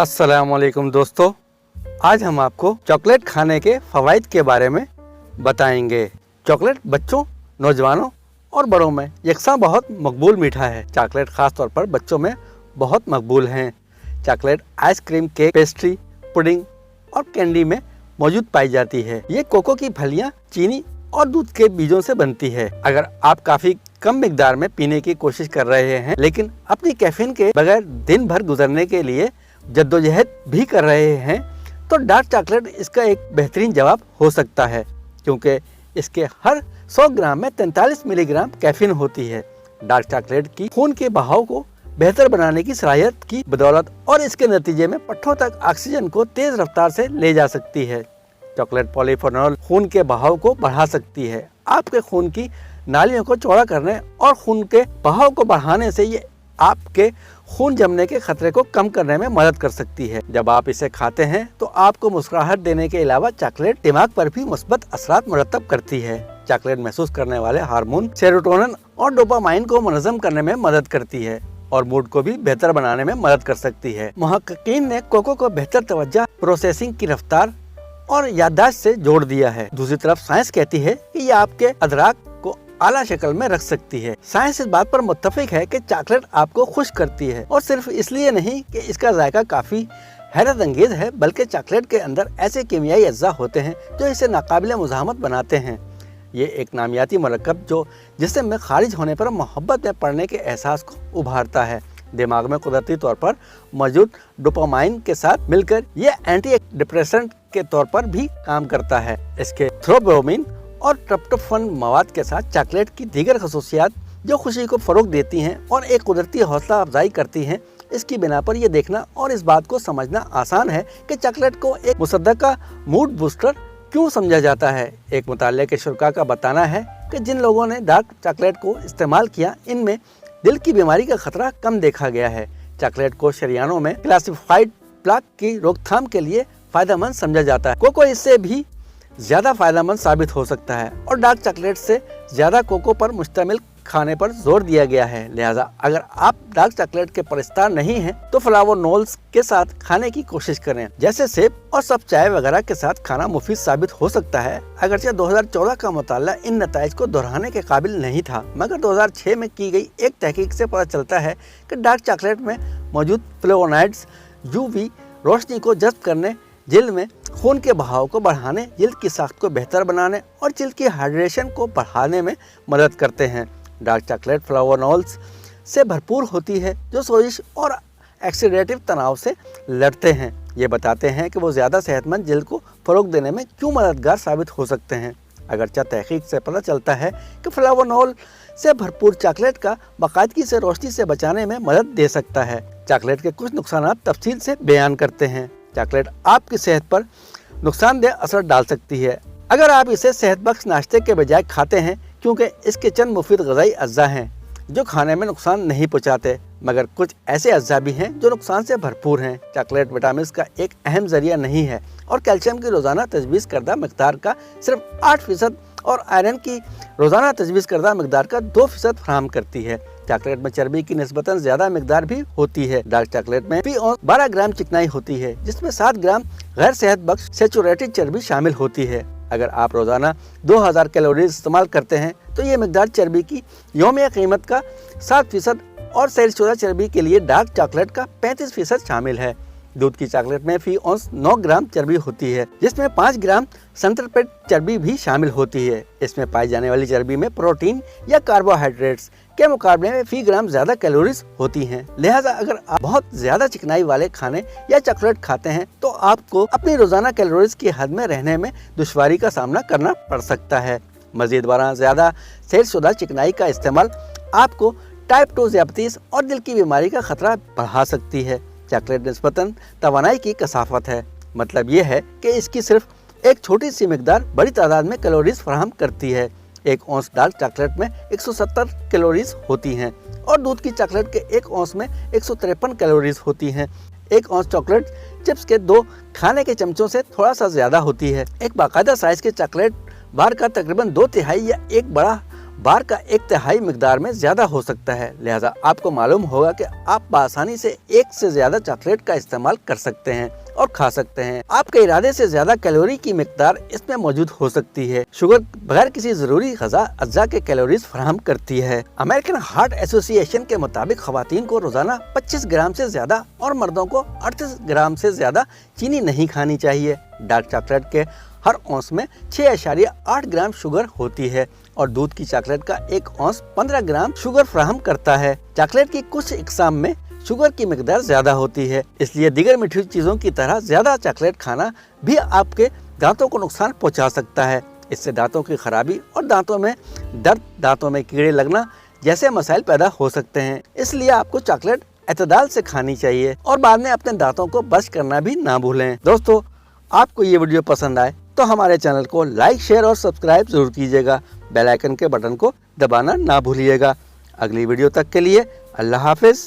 अस्सलाम वालेकुम दोस्तों, आज हम आपको चॉकलेट खाने के फ़वाइद के बारे में बताएंगे। चॉकलेट बच्चों, नौजवानों और बड़ों में यकसा बहुत मकबूल मीठा है। चॉकलेट ख़ास तौर पर बच्चों में बहुत मकबूल हैं। Chocolate ice cream, cake, pastry, pudding और कैंडी में मौजूद पाई जाती है। ये कोको की फलियाँ, चीनी और दूध के बीजों से बनती है। अगर आप काफ़ी कम मिकदार में पीने की कोशिश कर रहे हैं लेकिन अपनी कैफीन के बगैर दिन भर गुजरने के लिए जद्दोजहद भी कर रहे हैं तो डार्क चॉकलेट इसका एक बेहतरीन जवाब हो सकता है, क्योंकि इसके हर 100 ग्राम में 43 मिलीग्राम कैफीन होती है। डार्क चॉकलेट की खून के बहाव को बेहतर बनाने की सलाहियत की बदौलत और इसके नतीजे में पट्टों तक ऑक्सीजन को तेज रफ्तार से ले जा सकती है। चॉकलेट पॉलीफेनॉल खून के बहाव को बढ़ा सकती है। आपके खून की नालियों को चौड़ा करने और खून के बहाव को बढ़ाने से ये आपके खून जमने के खतरे को कम करने में मदद कर सकती है। जब आप इसे खाते हैं तो आपको मुस्कुराहट देने के अलावा चॉकलेट दिमाग पर भी मुस्बत असरात मुरतब करती है। चॉकलेट महसूस करने वाले हार्मोन सेरोटोनिन और डोपामाइन को मुनज़्ज़म करने में मदद करती है और मूड को भी बेहतर बनाने में मदद कर सकती है। मुहक्किकीन ने कोको को बेहतर तवज्जो, प्रोसेसिंग की रफ्तार और याददाश्त से जोड़ दिया है। दूसरी तरफ साइंस कहती है कि ये आपके अदराक को आला शक्ल में रख सकती है। साइंस इस बात पर मुत्तफिक है कि चॉकलेट आपको खुश करती है और सिर्फ इसलिए नहीं कि इसका जायका काफी हैरत अंगेज है, बल्कि चॉकलेट के अंदर ऐसे कीमियाई अज्जा होते हैं जो इसे नाकाबिले मुज़ाहमत बनाते हैं। ये एक नामियाती मरकब जो जिस्म में खारिज होने पर मोहब्बत में पड़ने के एहसास को उभारता है। दिमाग में कुदरती तौर पर मौजूद डोपामाइन के साथ मिलकर ये एंटी डिप्रेसेंट के तौर पर भी काम करता है। इसके थ्रोबोमिन और ट्रिप्टोफैन मवाद के साथ चॉकलेट की दीगर खसूसियात जो खुशी को फरोग देती हैं और एक कुदरती हौसला अफजाई करती हैं, इसकी बिना पर यह देखना और इस बात को समझना आसान है कि चॉकलेट को एक मुसद्दका मूड बूस्टर क्यों समझा जाता है। एक मुताले के शुरा का बताना है कि जिन लोगों ने डार्क चॉकलेट को इस्तेमाल किया, इनमें दिल की बीमारी का खतरा कम देखा गया है। चॉकलेट को शरियानों में क्लासिफाइड प्लाक की रोकथाम के लिए फायदेमंद समझा जाता है। कोको इससे भी ज्यादा फायदेमंद साबित हो सकता है और डार्क चॉकलेट से ज्यादा कोको पर मुश्तमिल खाने पर जोर दिया गया है। लिहाजा अगर आप डार्क चॉकलेट के परस्तार नहीं हैं तो फ्लावोनोल्स के साथ खाने की कोशिश करें। जैसे सेब और सब चाय वगैरह के साथ खाना मुफीद साबित हो सकता है। अगरचे 2014 का मुताला इन नताइज को दोहराने के काबिल नहीं था, मगर 2006 में की गई एक तहकीक से पता चलता है कि डार्क चॉकलेट में मौजूद फ्लेवोनॉइड्स यूवी रोशनी को जज़्ब करने, जिल्द में खून के बहाव को बढ़ाने, जिल्द की साख्त को बेहतर बनाने और जिल्द की हाइड्रेशन को बढ़ाने में मदद करते हैं। डार्क चॉकलेट फ्लावोनॉल्स से भरपूर होती है जो सोजिश और ऑक्सीडेटिव तनाव से लड़ते हैं। ये बताते हैं कि वो ज़्यादा सेहतमंद जिल्द को फ़रोग देने में क्यों मददगार साबित हो सकते हैं। अगरचे तहकीक से पता चलता है कि फ्लावोनॉल से भरपूर चॉकलेट का बाकायदगी से रोशनी से बचाने में मदद दे सकता है। चॉकलेट के कुछ नुकसान तफसील से बयान करते हैं। चॉकलेट आपकी सेहत पर नुकसानदेह असर डाल सकती है अगर आप इसे सेहतबख्श नाश्ते के बजाय खाते हैं, क्योंकि इसके चंद मुफीद ग़िज़ाई अज्जा हैं जो खाने में नुकसान नहीं पहुँचाते, मगर कुछ ऐसे अज्जा भी हैं जो नुकसान से भरपूर हैं। चॉकलेट विटामिन का एक अहम जरिया नहीं है और कैल्शियम की रोज़ाना तजवीज़ करदा मकदार का सिर्फ 8% और आयरन की रोज़ाना तजवीज़ करदा मकदार का 2% फराहम करती है। चॉकलेट में चर्बी की निस्बतन ज्यादा मिकदार भी होती है। डार्क चॉकलेट में फी औंस 12 ग्राम चिकनाई होती है, जिसमें 7 ग्राम गैर सेहत बख्श सैचुरेटेड चर्बी शामिल होती है। अगर आप रोजाना 2000 कैलोरीज इस्तेमाल करते हैं तो ये मिकदार चर्बी की यौमिया कीमत का 7% और सैलशुदा चर्बी के लिए डार्क चॉकलेट का 35% शामिल है। दूध की चॉकलेट में फी औंस 9 ग्राम चर्बी होती है, जिसमें 5 ग्राम सेंट्रपेट चर्बी भी शामिल होती है। इसमें पाई जाने वाली चर्बी में प्रोटीन या कार्बोहाइड्रेट्स के मुकाबले में फी ग्राम ज्यादा कैलोरीज होती हैं। लिहाजा अगर आप बहुत ज्यादा चिकनाई वाले खाने या चॉकलेट खाते हैं तो आपको अपनी रोजाना कैलोरीज की हद में रहने में दुश्वारी का सामना करना पड़ सकता है। मजीद बरा ज्यादा सैलशुदा चिकनाई का इस्तेमाल आपको टाइप 2 ज़ियाबतीस और दिल की बीमारी का खतरा बढ़ा सकती है। चॉकलेट निस्बतन तवानाई की कसाफत है, मतलब ये है कि इसकी सिर्फ एक छोटी सी मिकदार बड़ी तादाद में कैलोरीज फराहम करती है। एक औंस डार्क चॉकलेट में 170 कैलोरीज होती हैं और दूध की चॉकलेट के एक औंस में 153 कैलोरीज होती हैं। एक औंस चॉकलेट चिप्स के 2 खाने के चमचों से थोड़ा सा ज्यादा होती है। एक बाकायदा साइज के चॉकलेट बार का तकरीबन 2/3 या एक बड़ा बार का 1/3 मिकदार में ज्यादा हो सकता है। लिहाजा आपको मालूम होगा कि आप बआसानी से 1 से ज्यादा चॉकलेट का इस्तेमाल कर सकते हैं और खा सकते हैं। आपके इरादे से ज्यादा कैलोरी की मिकदार इसमें मौजूद हो सकती है। शुगर बगैर किसी जरूरी ग़िज़ा अज्जा के कैलोरीज फराहम करती है। अमेरिकन हार्ट एसोसिएशन के मुताबिक खवातीन को रोजाना 25 ग्राम से ज्यादा और मर्दों को 38 ग्राम से ज्यादा चीनी नहीं खानी चाहिए। डार्क चॉकलेट के हर औंस में 6.8 ग्राम शुगर होती है और दूध की चॉकलेट का 1 औंस 15 ग्राम शुगर फराहम करता है। चॉकलेट की कुछ इकसाम में शुगर की मिकदार ज्यादा होती है, इसलिए दीगर मीठी चीजों की तरह ज्यादा चॉकलेट खाना भी आपके दांतों को नुकसान पहुंचा सकता है। इससे दांतों की खराबी और दांतों में दर्द, दांतों में कीड़े लगना जैसे मसाइल पैदा हो सकते हैं। इसलिए आपको चॉकलेट एतदाल से खानी चाहिए और बाद में अपने दांतों को ब्रश करना भी ना भूलें। दोस्तों, आपको ये वीडियो पसंद आए तो हमारे चैनल को लाइक, शेयर और सब्सक्राइब जरूर कीजिएगा। बेल आइकन के बटन को दबाना ना भूलिएगा। अगली वीडियो तक के लिए अल्लाह हाफिज।